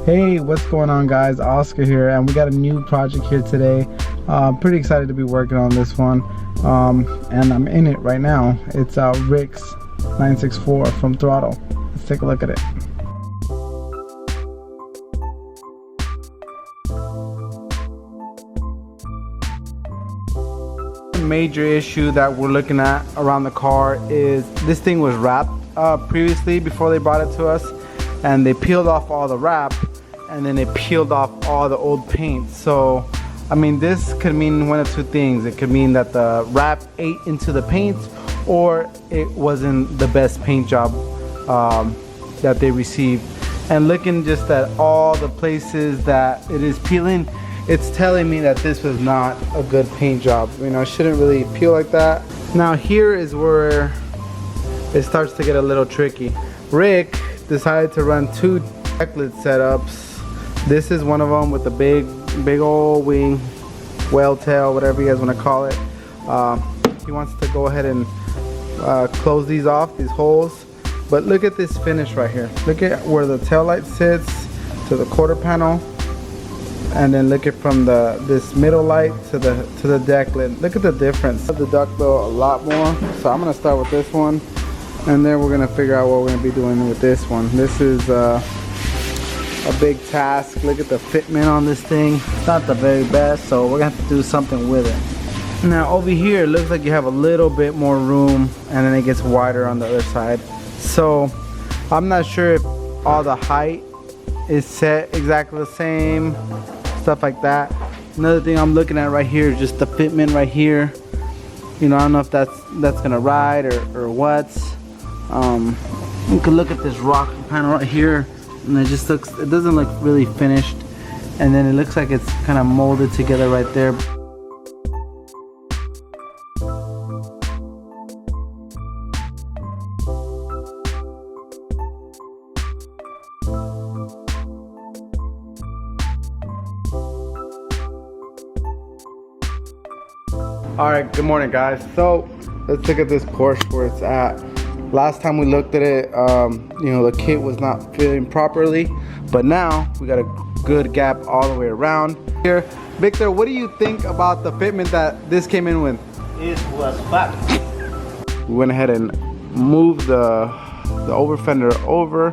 Hey, what's going on, guys? Oscar here, and we got a new project here today. Pretty excited to be working on this one, and I'm in it right now. It's Rick's 964 from Throtl. Let's take a look at it. Major issue that we're looking at around the car is this thing was wrapped previously before they brought it to us, and they peeled off all the wrap and then they peeled off all the old paint. So I mean, this could mean one of two things. It could mean that the wrap ate into the paint, or it wasn't the best paint job that they received. And looking just at all the places that it is peeling, it's telling me that this was not a good paint job. You know, it shouldn't really peel like that. Now here is where it starts to get a little tricky. Rick decided to run two decklet setups. This is one of them with the big old wing, whale tail, whatever you guys want to call it. He wants to go ahead and close these off, these holes. But look at this finish right here. Look at where the tail light sits to the quarter panel. And then look at from this middle light to the deck lid. Look at the difference. The ducktail a lot more. So I'm gonna start with this one, and then we're gonna figure out what we're gonna be doing with this one. This is a big task. Look at the fitment on this thing. It's not the very best, so we're gonna have to do something with it. Now over here, it looks like you have a little bit more room, and then it gets wider on the other side. So I'm not sure if all the height is set exactly the same, stuff like that. Another thing I'm looking at right here is just the fitment right here. You know, I don't know if that's gonna ride or what. You can look at this rock panel right here, and it doesn't look really finished, and then it looks like it's kind of molded together right there. Alright, good morning, guys. So let's look at this Porsche where it's at. Last time we looked at it, you know, the kit was not fitting properly, but now we got a good gap all the way around here. Victor, what do you think about the fitment that this came in with? It was fat. We went ahead and moved the over fender over,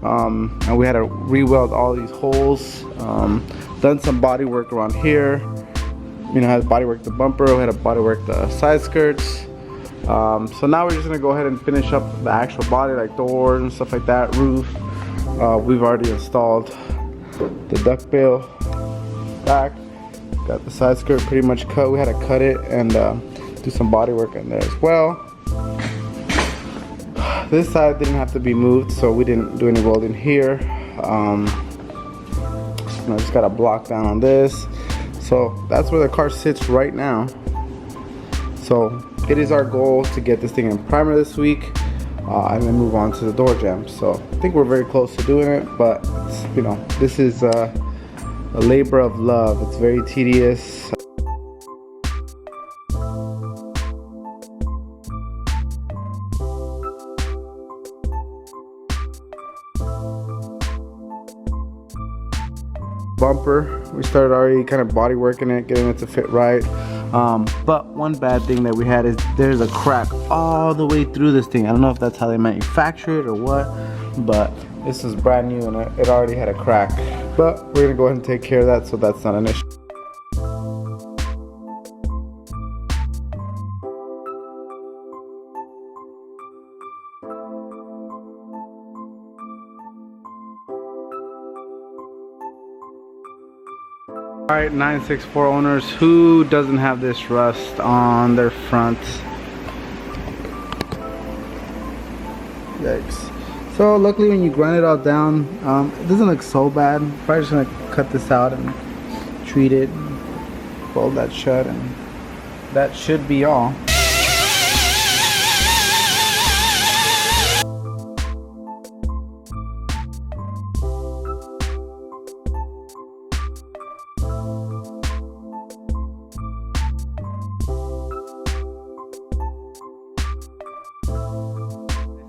and we had to re-weld all these holes. Done some body work around here. You know, had to bodywork the bumper, we had to bodywork the side skirts. So now we're just gonna go ahead and finish up the actual body, like doors and stuff like that, roof. We've already installed the ducktail back. Got the side skirt pretty much cut. We had to cut it and do some body work in there as well. This side didn't have to be moved, so we didn't do any welding here. I just got a block down on this. So that's where the car sits right now. So it is our goal to get this thing in primer this week, and then move on to the door jam. So I think we're very close to doing it, but you know, this is a labor of love. It's very tedious. Bumper, we started already kind of body working it, getting it to fit right. But one bad thing that we had is there's a crack all the way through this thing. I don't know if that's how they manufacture it or what, but this is brand new and it already had a crack. But we're gonna go ahead and take care of that, so that's not an issue. Alright, 964 owners, who doesn't have this rust on their front? Yikes. So luckily when you grind it all down, it doesn't look so bad. Probably just gonna cut this out and treat it, fold that shut, and that should be all.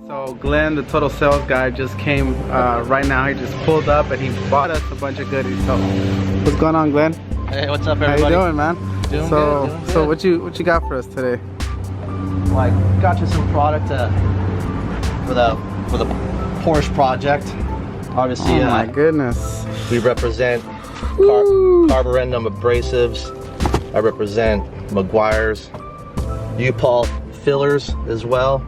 So So Glenn, the total sales guy, just came right now. He just pulled up and he bought us a bunch of goodies. So what's going on, Glenn? Hey, what's up, everybody? How you doing, man? Doing so, good. So what you got for us today? Well, I got you some product for the Porsche project. Obviously, oh my goodness. We represent carborundum abrasives. I represent Meguiar's U-Paul fillers as well.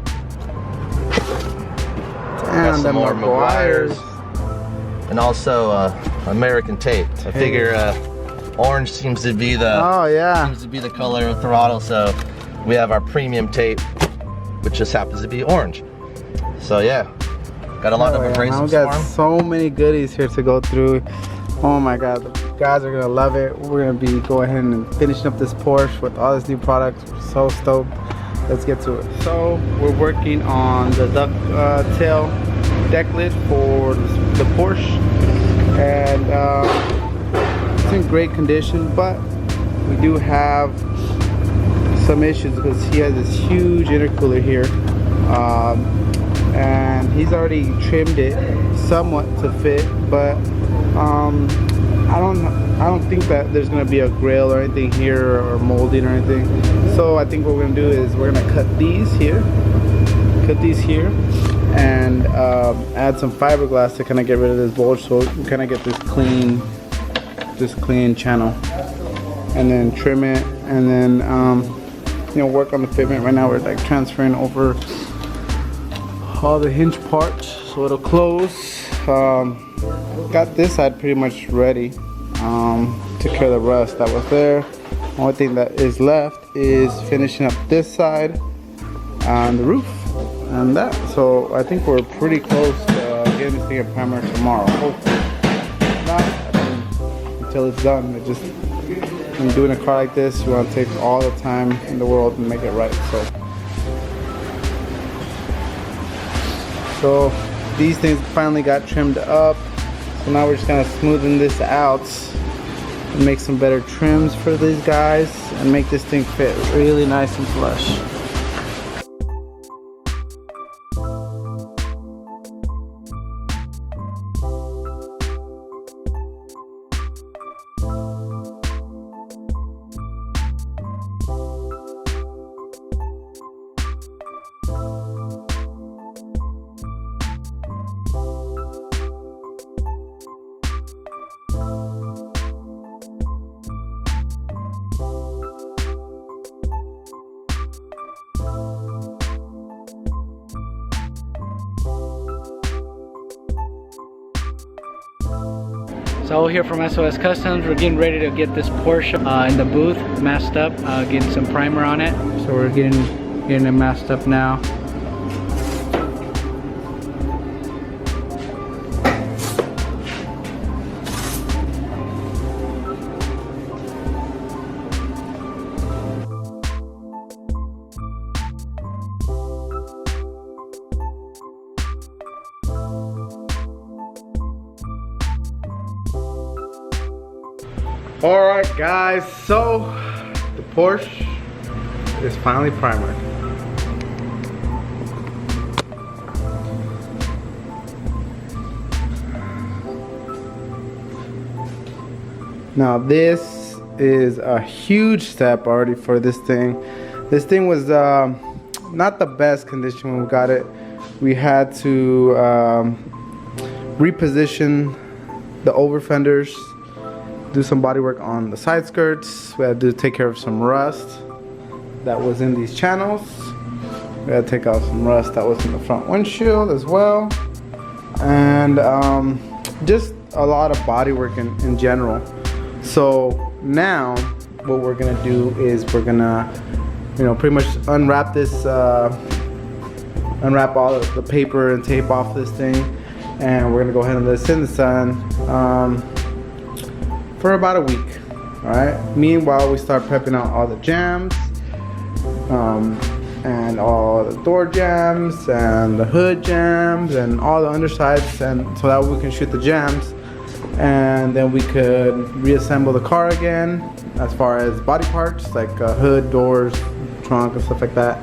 And some more Meguiar's. And also American tape. I figure orange seems to be the color of Throtl, so we have our premium tape, which just happens to be orange. So yeah, got a lot of abrasives. We got so many goodies here to go through. Oh my god, the guys are gonna love it. We're gonna be going ahead and finishing up this Porsche with all this new products. We're so stoked. Let's get to it. So we're working on the Ducktail deck lid for the Porsche, and it's in great condition, but we do have some issues because he has this huge intercooler here, and he's already trimmed it somewhat to fit, but I don't think that there's gonna be a grill or anything here or molding or anything. So I think what we're gonna do is we're gonna cut these here, and add some fiberglass to kind of get rid of this bulge, so we kind of get this clean channel, and then trim it, and then you know, work on the fitment. Right now we're like transferring over all the hinge parts so it'll close. Got this side pretty much ready. Took care of the rust that was there. Only thing that is left is finishing up this side on the roof and that. So I think we're pretty close to getting this thing a primer tomorrow. Hopefully. Not until it's done. It just, when doing a car like this, you want to take all the time in the world and make it right. So these things finally got trimmed up. So now we're just kind of smoothing this out and make some better trims for these guys and make this thing fit really nice and flush. So here from SOS Customz, we're getting ready to get this Porsche in the booth masked up, getting some primer on it. So we're getting it masked up now. Alright guys, so the Porsche is finally primered. Now this is a huge step already for this thing. This thing was not the best condition when we got it. We had to reposition the over fenders, do some body work on the side skirts. We had to take care of some rust that was in these channels. We had to take out some rust that was in the front windshield as well, and just a lot of body work in general. So now what we're gonna do is we're gonna, you know, pretty much unwrap this, unwrap all of the paper and tape off this thing, and we're gonna go ahead and let it sit in the sun for about a week. All right. Meanwhile, we start prepping out all the jams, and all the door jams and the hood jams and all the undersides, and so that we can shoot the jams, and then we could reassemble the car again as far as body parts like hood, doors, trunk, and stuff like that.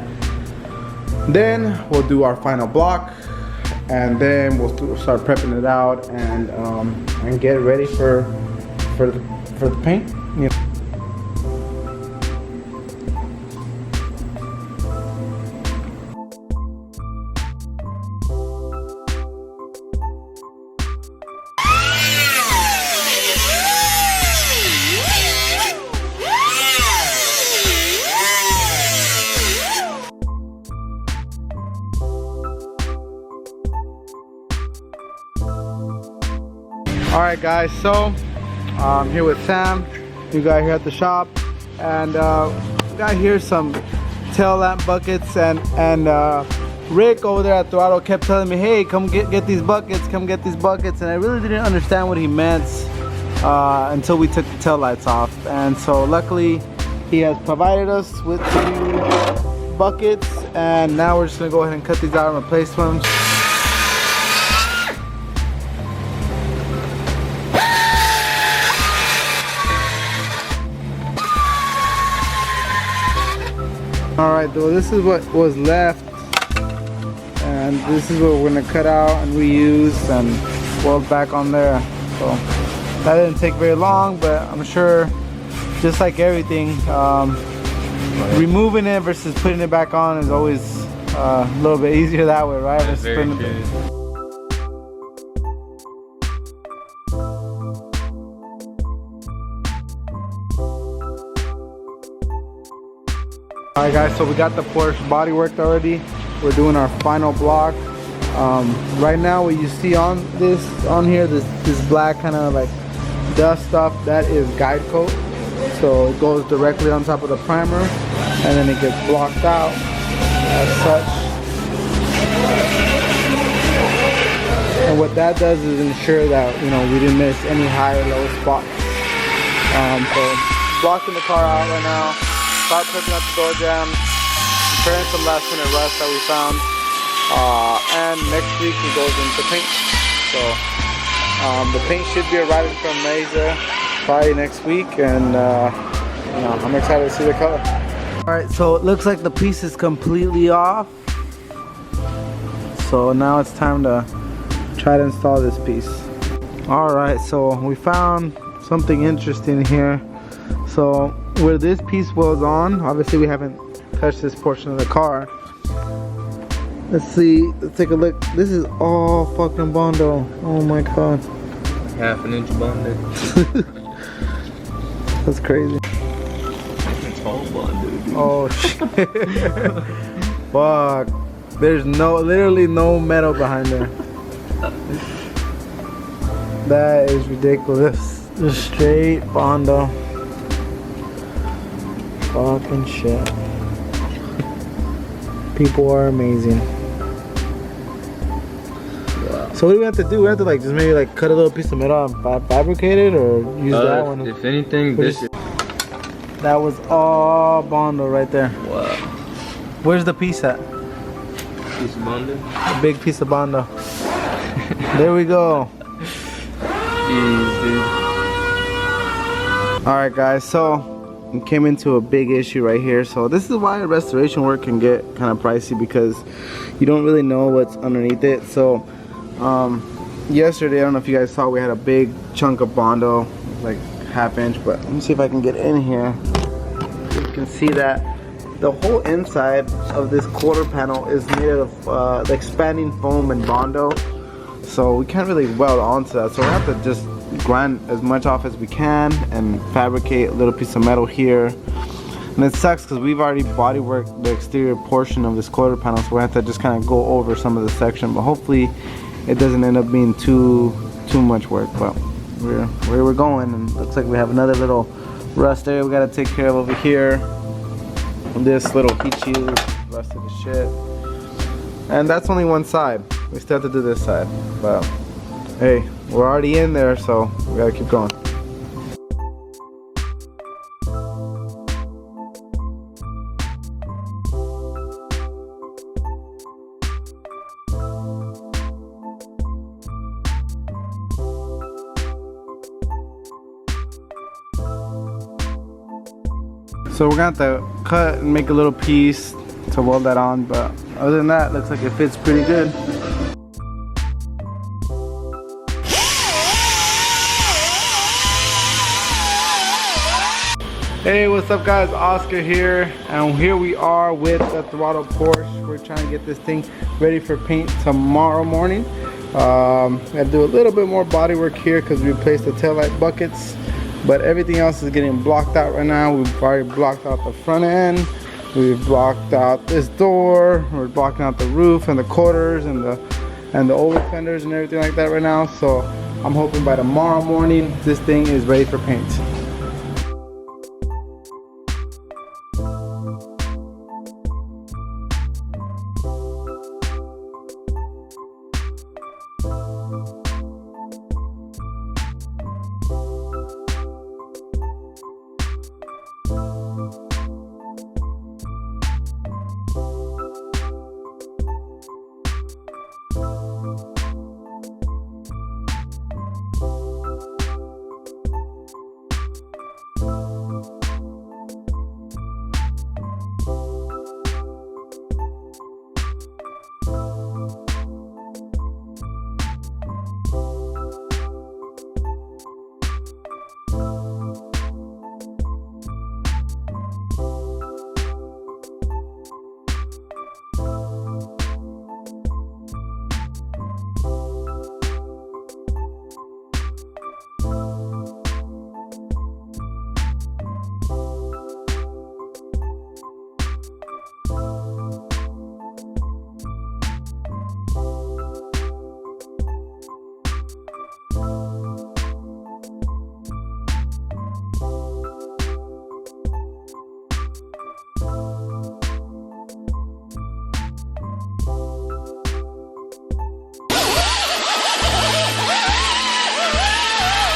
Then we'll do our final block and then we'll start prepping it out and get ready for the paint. You know. Alright guys, so I'm here with Sam, new guy here at the shop, and we got here some tail lamp buckets, and Rick over there at Throtl kept telling me, hey, come get these buckets, come get these buckets, and I really didn't understand what he meant until we took the tail lights off. And so luckily he has provided us with 2 buckets, and now we're just gonna go ahead and cut these out and replace them. Alright, though, this is what was left, and this is what we're going to cut out and reuse and weld back on there. So that didn't take very long, but I'm sure, just like everything, removing it versus putting it back on is always a little bit easier that way, right? That's very true. Alright guys, so we got the Porsche body worked already. We're doing our final block. Right now what you see on here, this black kind of like dust stuff, that is guide coat. So it goes directly on top of the primer and then it gets blocked out as such. And what that does is ensure that, you know, we didn't miss any high or low spots. So blocking the car out right now. Start putting up the door jam, repairing some last minute rust that we found, and next week it goes into paint. So the paint should be arriving from Mesa probably next week, and you know, I'm excited to see the color. Alright, so it looks like the piece is completely off, so now it's time to try to install this piece. Alright, so we found something interesting here. So where this piece was on, obviously we haven't touched this portion of the car. Let's see, let's take a look. This is all fucking Bondo. Oh my god. Half an inch bonded. That's crazy. It's all bonded, dude. Oh shit. Fuck. There's literally no metal behind there. That is ridiculous. Just straight Bondo. Fucking shit. People are amazing. Wow. So what do we have to do? We have to like just maybe like cut a little piece of metal and fabricate it, or use that one? If anything, this is... That was all Bondo right there. Wow. Where's the piece at? Piece of Bondo? A big piece of Bondo. There we go. Jeez, dude. Alright guys, so we came into a big issue right here. So this is why restoration work can get kind of pricey, because you don't really know what's underneath it. So yesterday, I don't know if you guys saw, we had a big chunk of Bondo, like ½ inch, but let me see if I can get in here. You can see that the whole inside of this quarter panel is made of the expanding foam and Bondo, so we can't really weld onto that. So we have to just grind as much off as we can and fabricate a little piece of metal here. And it sucks because we've already body worked the exterior portion of this quarter panel, so we have to just kind of go over some of the section, but hopefully it doesn't end up being too much work. But we're going, and looks like we have another little rust area we got to take care of over here. This little heat shield rusted as shit, and that's only one side. We still have to do this side, but hey, we're already in there, so we gotta keep going. So we're gonna have to cut and make a little piece to weld that on, but other than that, looks like it fits pretty good. Hey, what's up guys? Oscar here, and here we are with the Throtl Porsche. We're trying to get this thing ready for paint tomorrow morning. I have to do a little bit more body work here because we replaced the taillight buckets, but everything else is getting blocked out right now. We've already blocked out the front end, we've blocked out this door, we're blocking out the roof and the quarters and the over fenders and everything like that right now. So I'm hoping by tomorrow morning this thing is ready for paint.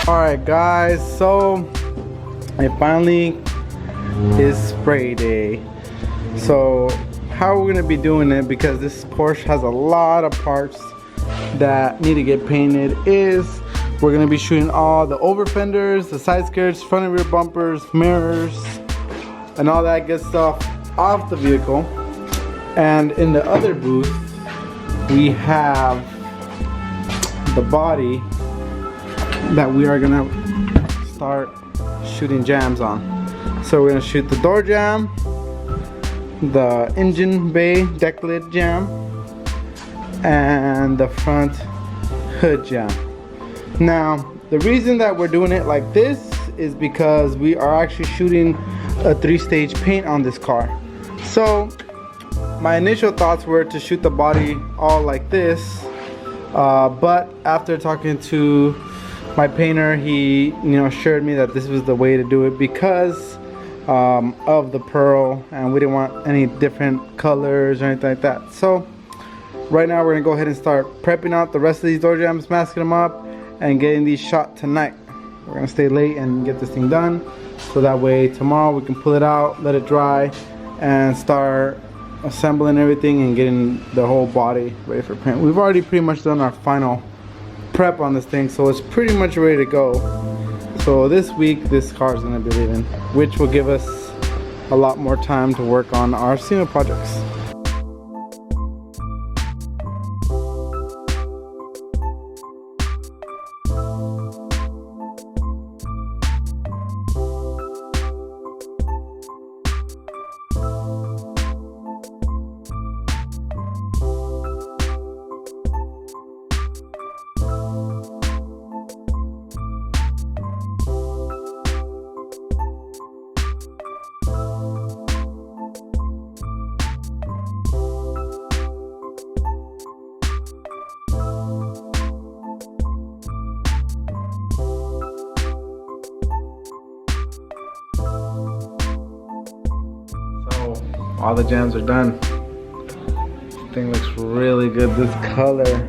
Alright guys, so it finally is spray day. So how we're gonna be doing it, because this Porsche has a lot of parts that need to get painted, is we're gonna be shooting all the over fenders, the side skirts, front and rear bumpers, mirrors, and all that good stuff off the vehicle. And in the other booth we have the body that we are gonna start shooting jams on. So we're gonna shoot the door jam, the engine bay deck lid jam, and the front hood jam. Now the reason that we're doing it like this is because we are actually shooting a 3-stage paint on this car. So my initial thoughts were to shoot the body all like this, but after talking to my painter, he assured me that this was the way to do it because of the pearl, and we didn't want any different colors or anything like that. So right now we're gonna go ahead and start prepping out the rest of these door jams, masking them up, and getting these shot tonight. We're gonna stay late and get this thing done, so that way tomorrow we can pull it out, let it dry, and start assembling everything and getting the whole body ready for paint. We've already pretty much done our final prep on this thing, so it's pretty much ready to go. So this week this car is going to be leaving, which will give us a lot more time to work on our SEMA projects. All the jams are done. This thing looks really good. This color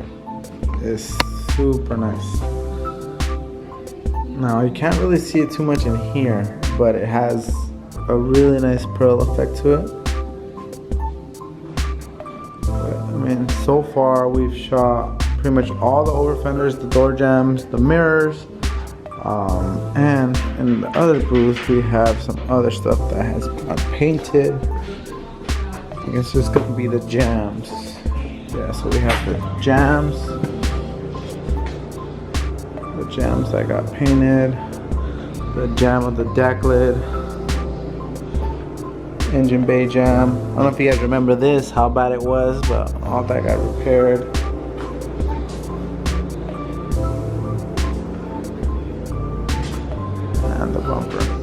is super nice. Now you can't really see it too much in here, but it has a really nice pearl effect to it. But, I mean, so far we've shot pretty much all the over fenders, the door jams, the mirrors, and in the other booth we have some other stuff that has been painted. I think it's just gonna be the jams. Yeah, so we have the jams that got painted, the jam of the deck lid, Engine bay jam. I don't know if you guys remember this, how bad it was, but all that got repaired. And the bumper.